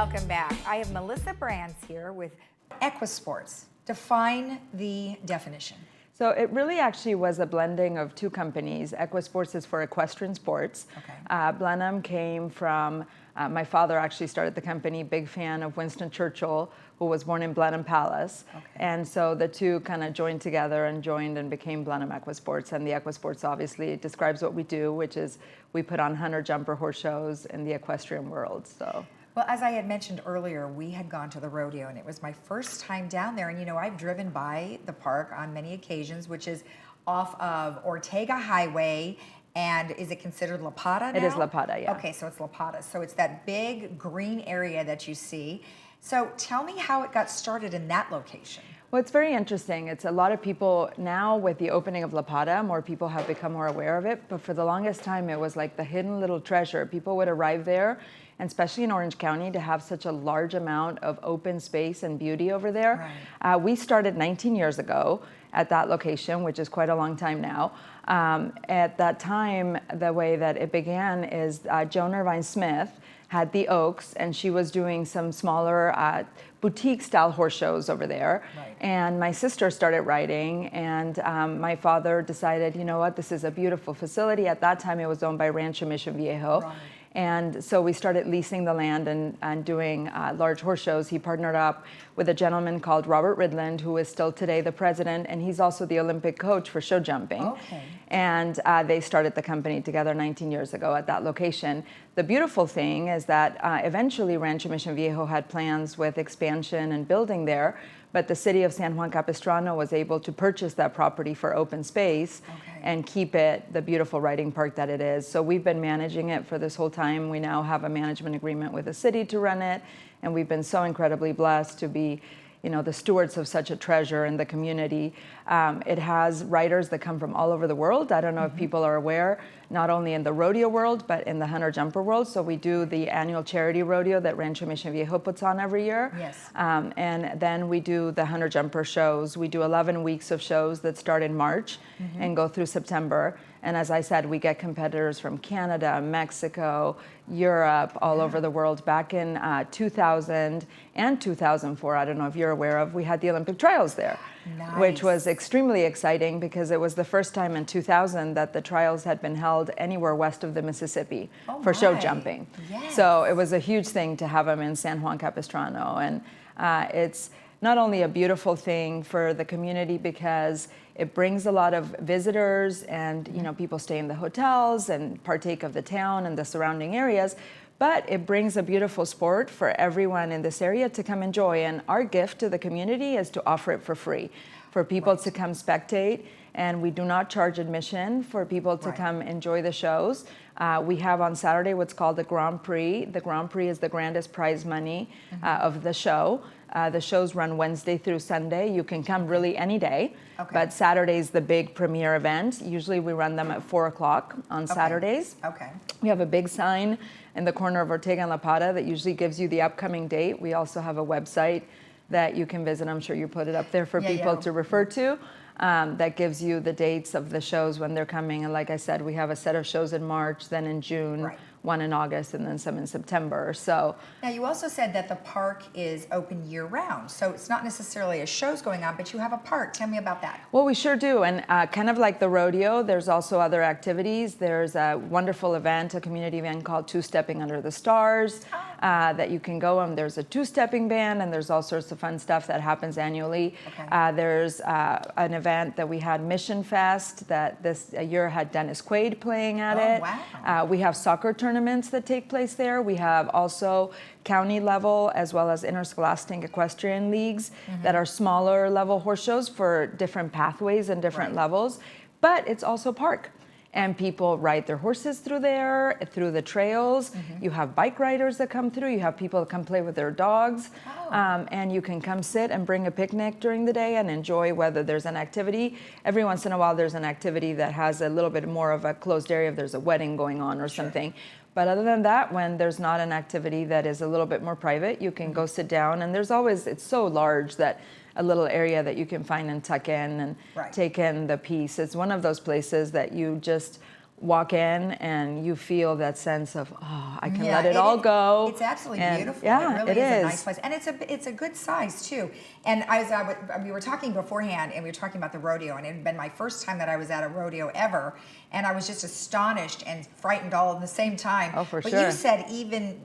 Welcome back. I have Melissa Brands here with Equisports. Define the definition. So it really actually was a blending of two companies. Equisports is for equestrian sports. Okay. Blenheim came from, my father actually started the company, big fan of Winston Churchill, who was born in Blenheim Palace. Okay. And so the two kind of joined together and became Blenheim Equisports. And the Equisports obviously describes what we do, which is we put on hunter jumper horse shows in the equestrian world. So. Well, as I had mentioned earlier, we had gone to the rodeo, and it was my first time down there. And, you know, I've driven by the park on many occasions, which is off of Ortega Highway. And is it considered La Pata now? It is La Pata, yeah. Okay, so it's La Pata. So it's that big green area that you see. So tell me how it got started in that location. Well, it's very interesting. It's a lot of people now with the opening of La Pata, more people have become more aware of it. But for the longest time, it was like the hidden little treasure. People would arrive there, and especially in Orange County, to have such a large amount of open space and beauty over there. Right. We started 19 years ago at that location, which is quite a long time now. At that time, the way that it began is Joan Irvine Smith had the Oaks, and she was doing some smaller boutique-style horse shows over there. Right. And my sister started riding, and my father decided, you know what, this is a beautiful facility. At that time, it was owned by Rancho Mission Viejo. Right. And so we started leasing the land and doing large horse shows. He partnered up with a gentleman called Robert Ridland, who is still today the president, and he's also the Olympic coach for show jumping. Okay. And they started the company together 19 years ago at that location. The beautiful thing is that eventually Rancho Mission Viejo had plans with expansion and building there, but the city of San Juan Capistrano was able to purchase that property for open space. Okay. And keep it the beautiful riding park that it is. So we've been managing it for this whole time. We now have a management agreement with the city to run it, and we've been so incredibly blessed to be, you know, the stewards of such a treasure in the community. It has riders that come from all over the world. I don't know if people are aware, not only in the rodeo world, but in the hunter jumper world. So we do the annual charity rodeo that Rancho Mission Viejo puts on every year. Yes. And then we do the hunter jumper shows. We do 11 weeks of shows that start in March and go through September. And as I said, we get competitors from Canada, Mexico, Europe, all over the world. Back in 2000 and 2004, I don't know if you're aware of, we had the Olympic trials there. Nice. Which was extremely exciting because it was the first time in 2000 that the trials had been held anywhere west of the Mississippi for show jumping. Yes. So it was a huge thing to have them in San Juan Capistrano. And it's not only a beautiful thing for the community because it brings a lot of visitors and, you know, people stay in the hotels and partake of the town and the surrounding areas, but it brings a beautiful sport for everyone in this area to come enjoy. And our gift to the community is to offer it for free, for people to come spectate. And we do not charge admission for people to come enjoy the shows. We have on Saturday what's called the Grand Prix. The Grand Prix is the grandest prize money of the show. The shows run Wednesday through Sunday. You can come really any day, but Saturday's the big premiere event. Usually we run them at 4 o'clock on Saturdays. Okay. We have a big sign in the corner of Ortega and La Pata that usually gives you the upcoming date. We also have a website that you can visit. I'm sure you put it up there for people to refer to. That gives you the dates of the shows when they're coming. And like I said, we have a set of shows in March, then in June, one in August, and then some in September. So now you also said that the park is open year round. So it's not necessarily a show's going on, but you have a park. Tell me about that. Well, we sure do. And kind of like the rodeo, there's also other activities. There's a wonderful event, a community event called Two-Stepping Under the Stars that you can go on. There's a two-stepping band, and there's all sorts of fun stuff that happens annually. There's an event that we had, Mission Fest, that this year had Dennis Quaid playing at it. Wow. We have soccer tournaments that take place there. We have also county level as well as interscholastic equestrian leagues that are smaller level horse shows for different pathways and different levels. But it's also a park. And people ride their horses through there, through the trails. You have bike riders that come through. You have people that come play with their dogs. And you can come sit and bring a picnic during the day and enjoy whether there's an activity. Every once in a while, there's an activity that has a little bit more of a closed area if there's a wedding going on or something. But other than that, when there's not an activity that is a little bit more private, you can go sit down. And there's always, it's so large that a little area that you can find and tuck in and take in the piece. It's one of those places that you just walk in and you feel that sense of, oh, I can Yeah, let it all go. It's absolutely And beautiful. yeah, it really is is a nice place, and it's a good size too. And we were talking beforehand, and we were talking about the rodeo, and it had been my first time that I was at a rodeo ever, and I was just astonished and frightened all at the same time. Oh, for but sure. you said even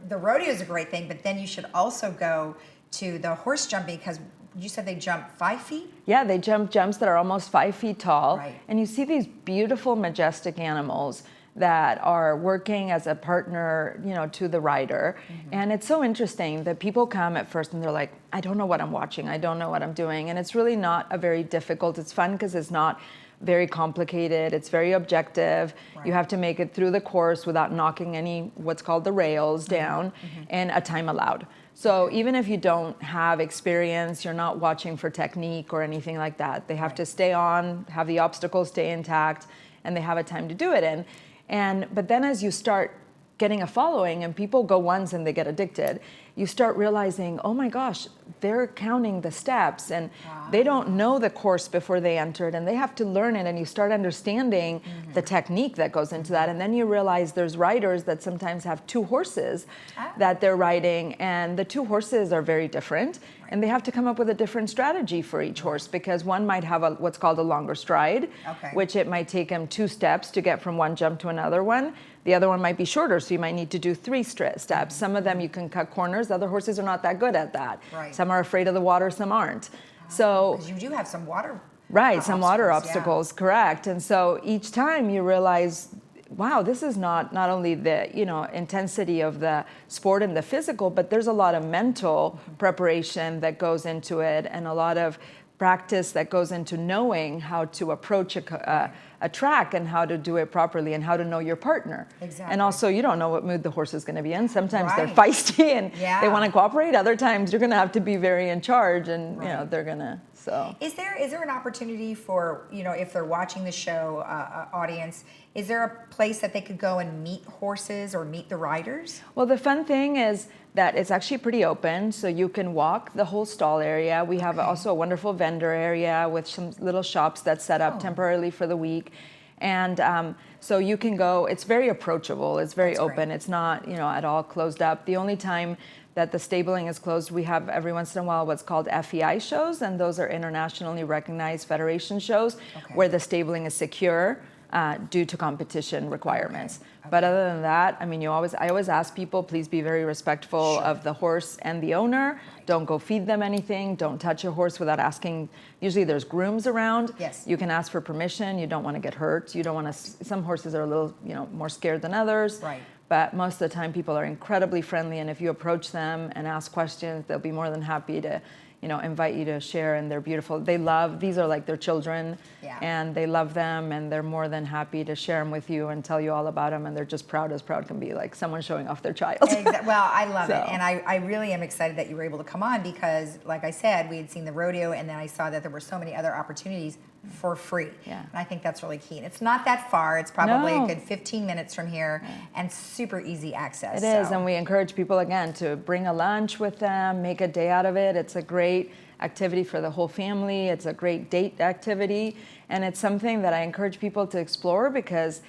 the rodeo is a great thing, but then you should also go to the horse jumping, because you said they jump 5 feet. Yeah, they jump jumps that are almost 5 feet tall. Right. And you see these beautiful, majestic animals that are working as a partner, to the rider. And it's so interesting that people come at first and they're like, I don't know what I'm watching. I don't know what I'm doing. And it's really not a very difficult, it's fun because it's not very complicated. It's very objective. Right. You have to make it through the course without knocking any, what's called the rails down, and a time allowed. So even if you don't have experience, you're not watching for technique or anything like that. They have to stay on, have the obstacles stay intact, and they have a time to do it in. But then as you start getting a following and people go once and they get addicted, you start realizing, oh my gosh, they're counting the steps, and they don't know the course before they enter it, and they have to learn it, and you start understanding the technique that goes into that. And then you realize there's riders that sometimes have 2 horses that they're riding, and the 2 horses are very different, and they have to come up with a different strategy for each horse, because one might have what's called a longer stride, which it might take him 2 steps to get from one jump to another one. The other one might be shorter, so you might need to do 3 steps. Some of them you can cut corners. Other horses are not that good at that. Right. Some are afraid of the water, some aren't. So Because you do have some water. right, some water obstacles, obstacles, correct. And so each time you realize, wow, this is not only the intensity of the sport and the physical, but there's a lot of mental preparation that goes into it, and a lot of practice that goes into knowing how to approach a track and how to do it properly and how to know your partner. Exactly. And also, you don't know what mood the horse is going to be in. Sometimes they're Right. feisty and they want to Yeah. cooperate. Other times you're going to have to be very in charge, and they're going to. So Is there an opportunity for, if they're watching the show, audience, is there a place that they could go and meet horses or meet the riders? well, the fun thing is that it's actually pretty open, so you can walk the whole stall area. We have also a wonderful vendor area with some little shops that set up temporarily for the week. And so you can go, it's very approachable, it's very That's open, great. it's not at all closed up. The only time that the stabling is closed, we have every once in a while what's called FEI shows, and those are internationally recognized federation shows where the stabling is secure due to competition requirements. But other than that, I mean, I always ask people, please be very respectful of the horse and the owner. Don't go feed them anything. Don't touch a horse without asking. Usually there's grooms around. Yes. You can ask for permission. You don't want to get hurt. You don't want to, some horses are a little, more scared than others. Right. But most of the time people are incredibly friendly, and if you approach them and ask questions, they'll be more than happy to invite you to share, and they're beautiful. These are like their children, and they love them, and they're more than happy to share them with you and tell you all about them, and they're just proud as proud can be, like someone showing off their child. Well, I love So. it, and I really am excited that you were able to come on, because, like I said, we had seen the rodeo, and then I saw that there were so many other opportunities for free. Yeah. And I think that's really key. And it's not that far. It's probably No. a good 15 minutes from here, and super easy access. It is, and we encourage people, again, to bring a lunch with them, make a day out of it. It's a great activity for the whole family. It's a great date activity, and it's something that I encourage people to explore, because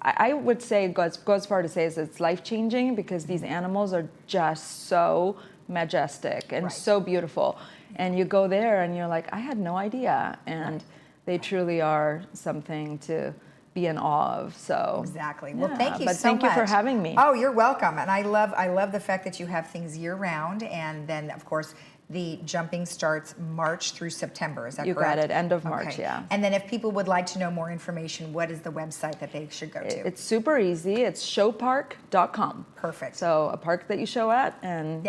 I would say, goes far to say, is it's life-changing, because these animals are just so majestic and so beautiful. And you go there and you're like, I had no idea. And they truly are something to be in awe of. So exactly. Well, thank you so much. But thank you for having me. Oh, you're welcome. And I love the fact that you have things year round, and then of course the jumping starts March through September. Is that correct? You got it. End of March, yeah. And then if people would like to know more information, what is the website that they should go to? It's super easy. It's showpark.com. Perfect. So a park that you show at, and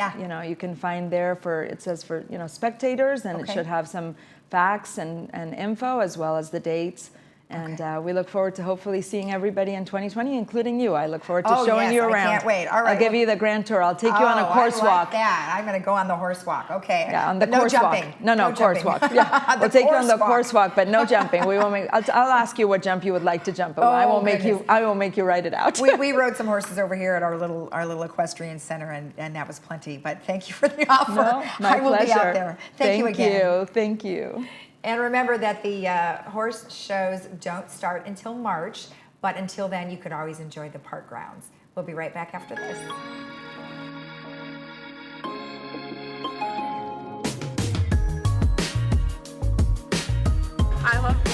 you can find there it says for spectators, and it should have some facts and info as well as the dates. And we look forward to hopefully seeing everybody in 2020, including you. I look forward to showing you around. I can't wait. All right. I'll give you the grand tour. I'll take you on a course I like walk. that. I'm going to go on the horse walk. Okay. Yeah, on the But course no jumping. walk. No, course jumping. walk. Yeah, we'll take you on the walk. course walk, but no jumping. We won't make. I'll ask you what jump you would like to jump, but I won't make you. I won't make you write it out. we rode some horses over here at our little equestrian center, and that was plenty. But thank you for the offer. No, my I will pleasure. be out there. Thank you again. Thank you. And remember that the horse shows don't start until March, But until then, you could always enjoy the park grounds. We'll be right back after this. I love